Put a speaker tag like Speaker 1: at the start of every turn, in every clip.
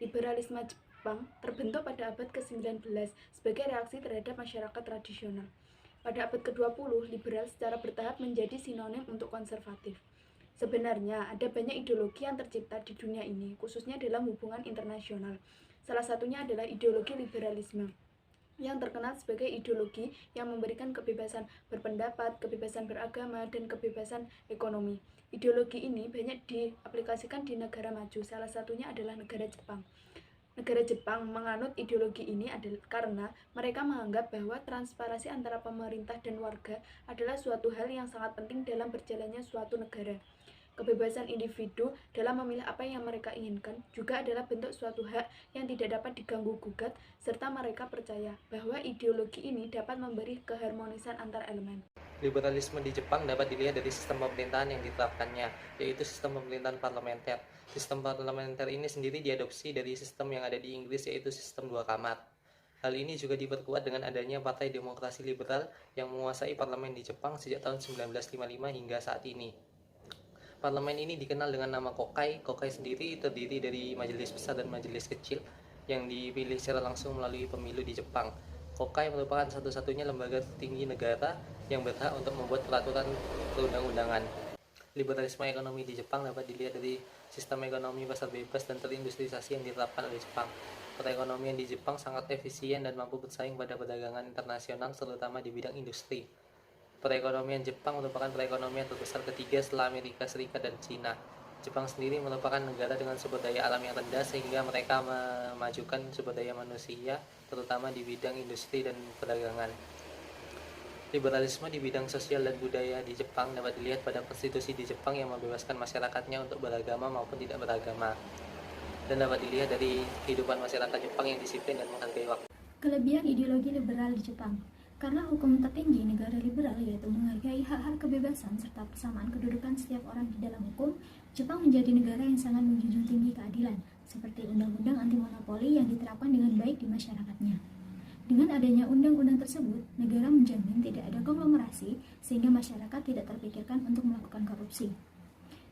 Speaker 1: Liberalisme Jepang terbentuk pada abad ke-19 sebagai reaksi terhadap masyarakat tradisional. Pada abad ke-20, liberal secara bertahap menjadi sinonim untuk konservatif. Sebenarnya, ada banyak ideologi yang tercipta di dunia ini, khususnya dalam hubungan internasional. Salah satunya adalah ideologi liberalisme, yang terkenal sebagai ideologi yang memberikan kebebasan berpendapat, kebebasan beragama, dan kebebasan ekonomi. Ideologi ini banyak diaplikasikan di negara maju, salah satunya adalah negara Jepang. Negara Jepang menganut ideologi ini adalah karena mereka menganggap bahwa transparansi antara pemerintah dan warga adalah suatu hal yang sangat penting dalam berjalannya suatu negara. Kebebasan individu dalam memilih apa yang mereka inginkan juga adalah bentuk suatu hak yang tidak dapat diganggu-gugat, serta mereka percaya bahwa ideologi ini dapat memberi keharmonisan antar elemen.
Speaker 2: Liberalisme di Jepang dapat dilihat dari sistem pemerintahan yang diterapkannya, yaitu sistem pemerintahan parlementer. Sistem parlementer ini sendiri diadopsi dari sistem yang ada di Inggris, yaitu sistem dua kamar. Hal ini juga diperkuat dengan adanya Partai Demokrasi Liberal yang menguasai parlemen di Jepang sejak tahun 1955 hingga saat ini. Parlemen ini dikenal dengan nama Kokai. Kokai sendiri terdiri dari majelis besar dan majelis kecil yang dipilih secara langsung melalui pemilu di Jepang. Kokai merupakan satu-satunya lembaga tertinggi negara yang berhak untuk membuat peraturan perundang-undangan. Liberalisme ekonomi di Jepang dapat dilihat dari sistem ekonomi pasar bebas dan terindustrialisasi yang diterapkan oleh Jepang. Perekonomian di Jepang sangat efisien dan mampu bersaing pada perdagangan internasional, terutama di bidang industri. Perekonomian Jepang merupakan perekonomian terbesar ketiga setelah Amerika Serikat dan Cina. Jepang sendiri merupakan negara dengan sumber daya alam yang rendah sehingga mereka memajukan sumber daya manusia, terutama di bidang industri dan perdagangan. Liberalisme di bidang sosial dan budaya di Jepang dapat dilihat pada konstitusi di Jepang yang membebaskan masyarakatnya untuk beragama maupun tidak beragama, dan dapat dilihat dari kehidupan masyarakat Jepang yang disiplin dan menghargai waktu.
Speaker 3: Kelebihan ideologi liberal di Jepang. Karena hukum tertinggi negara liberal yaitu menghargai hak-hak kebebasan serta persamaan kedudukan setiap orang di dalam hukum, Jepang menjadi negara yang sangat menjunjung tinggi keadilan, seperti undang-undang anti monopoli yang diterapkan dengan baik di masyarakatnya. Dengan adanya undang-undang tersebut, negara menjamin tidak ada konglomerasi sehingga masyarakat tidak terpikirkan untuk melakukan korupsi.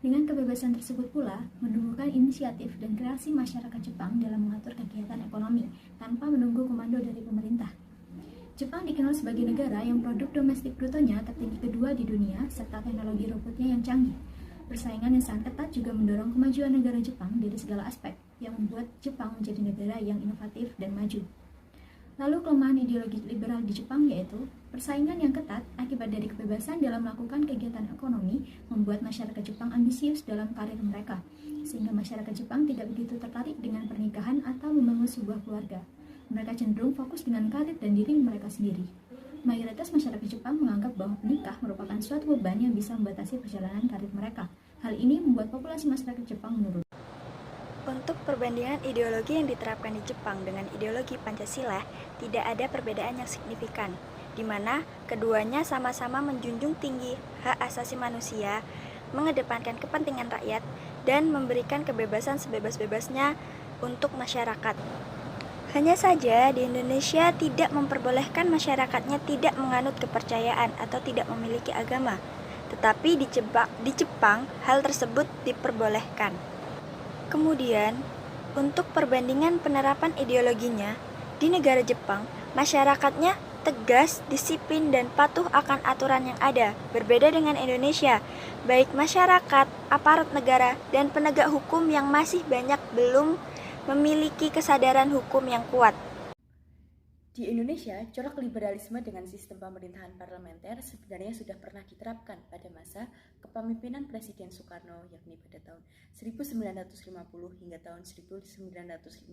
Speaker 3: Dengan kebebasan tersebut pula, menumbuhkan inisiatif dan kreasi masyarakat Jepang dalam mengatur kegiatan ekonomi tanpa menunggu komando dari pemerintah. Jepang dikenal sebagai negara yang produk domestik brutonya tertinggi kedua di dunia serta teknologi robotnya yang canggih. Persaingan yang sangat ketat juga mendorong kemajuan negara Jepang dari segala aspek yang membuat Jepang menjadi negara yang inovatif dan maju. Lalu kelemahan ideologi liberal di Jepang yaitu persaingan yang ketat akibat dari kebebasan dalam melakukan kegiatan ekonomi membuat masyarakat Jepang ambisius dalam karir mereka, sehingga masyarakat Jepang tidak begitu tertarik dengan pernikahan atau membangun sebuah keluarga. Mereka cenderung fokus dengan karir dan diri mereka sendiri. Mayoritas masyarakat Jepang menganggap bahwa menikah merupakan suatu beban yang bisa membatasi perjalanan karir mereka. Hal ini membuat populasi masyarakat Jepang menurun.
Speaker 4: Untuk perbandingan ideologi yang diterapkan di Jepang dengan ideologi Pancasila, tidak ada perbedaan yang signifikan, di mana keduanya sama-sama menjunjung tinggi hak asasi manusia, mengedepankan kepentingan rakyat, dan memberikan kebebasan sebebas-bebasnya untuk masyarakat. Hanya saja di Indonesia tidak memperbolehkan masyarakatnya tidak menganut kepercayaan atau tidak memiliki agama, tetapi di Jepang hal tersebut diperbolehkan. Kemudian, untuk perbandingan penerapan ideologinya, di negara Jepang, masyarakatnya tegas, disiplin, dan patuh akan aturan yang ada, berbeda dengan Indonesia, baik masyarakat, aparat negara, dan penegak hukum yang masih banyak belum memiliki kesadaran hukum yang kuat.
Speaker 5: Di Indonesia, corak liberalisme dengan sistem pemerintahan parlementer sebenarnya sudah pernah diterapkan pada masa kepemimpinan Presiden Soekarno, yakni pada tahun 1950 hingga tahun 1959.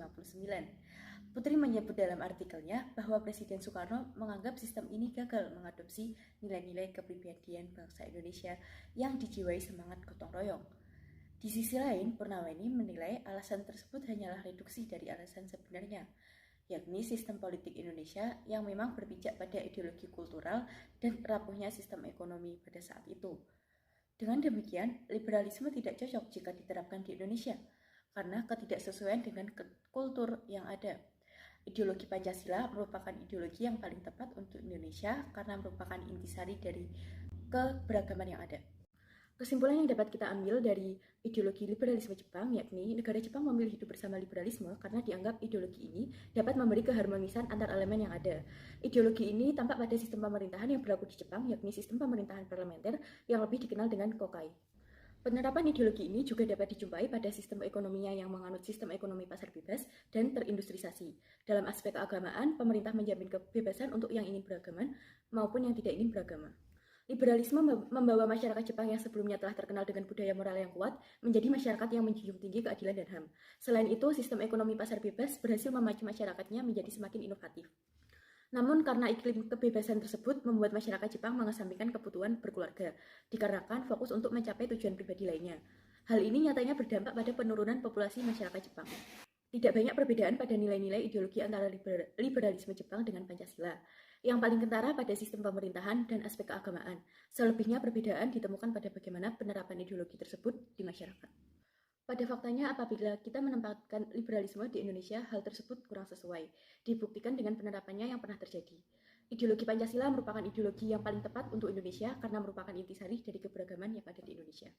Speaker 5: Putri menyebut dalam artikelnya bahwa Presiden Soekarno menganggap sistem ini gagal mengadopsi nilai-nilai kepribadian bangsa Indonesia yang dijiwai semangat gotong royong. Di sisi lain, Purnaweni menilai alasan tersebut hanyalah reduksi dari alasan sebenarnya, yakni sistem politik Indonesia yang memang berpijak pada ideologi kultural dan rapuhnya sistem ekonomi pada saat itu. Dengan demikian, liberalisme tidak cocok jika diterapkan di Indonesia, karena ketidaksesuaian dengan kultur yang ada. Ideologi Pancasila merupakan ideologi yang paling tepat untuk Indonesia karena merupakan intisari dari keberagaman yang ada. Kesimpulan yang dapat kita ambil dari ideologi liberalisme Jepang yakni negara Jepang memilih hidup bersama liberalisme karena dianggap ideologi ini dapat memberi keharmonisan antar elemen yang ada. Ideologi ini tampak pada sistem pemerintahan yang berlaku di Jepang yakni sistem pemerintahan parlementer yang lebih dikenal dengan Kokai. Penerapan ideologi ini juga dapat dijumpai pada sistem ekonominya yang menganut sistem ekonomi pasar bebas dan terindustrialisasi. Dalam aspek keagamaan, pemerintah menjamin kebebasan untuk yang ingin beragama maupun yang tidak ingin beragama. Liberalisme membawa masyarakat Jepang yang sebelumnya telah terkenal dengan budaya moral yang kuat menjadi masyarakat yang menjunjung tinggi keadilan dan HAM. Selain itu, sistem ekonomi pasar bebas berhasil memacu masyarakatnya menjadi semakin inovatif. Namun karena iklim kebebasan tersebut membuat masyarakat Jepang mengesampingkan kebutuhan berkeluarga, dikarenakan fokus untuk mencapai tujuan pribadi lainnya. Hal ini nyatanya berdampak pada penurunan populasi masyarakat Jepang. Tidak banyak perbedaan pada nilai-nilai ideologi antara liberalisme Jepang dengan Pancasila. Yang paling kentara pada sistem pemerintahan dan aspek keagamaan. Selebihnya perbedaan ditemukan pada bagaimana penerapan ideologi tersebut di masyarakat. Pada faktanya, apabila kita menempatkan liberalisme di Indonesia, hal tersebut kurang sesuai. Dibuktikan dengan penerapannya yang pernah terjadi. Ideologi Pancasila merupakan ideologi yang paling tepat untuk Indonesia karena merupakan intisari dari keberagaman yang ada di Indonesia.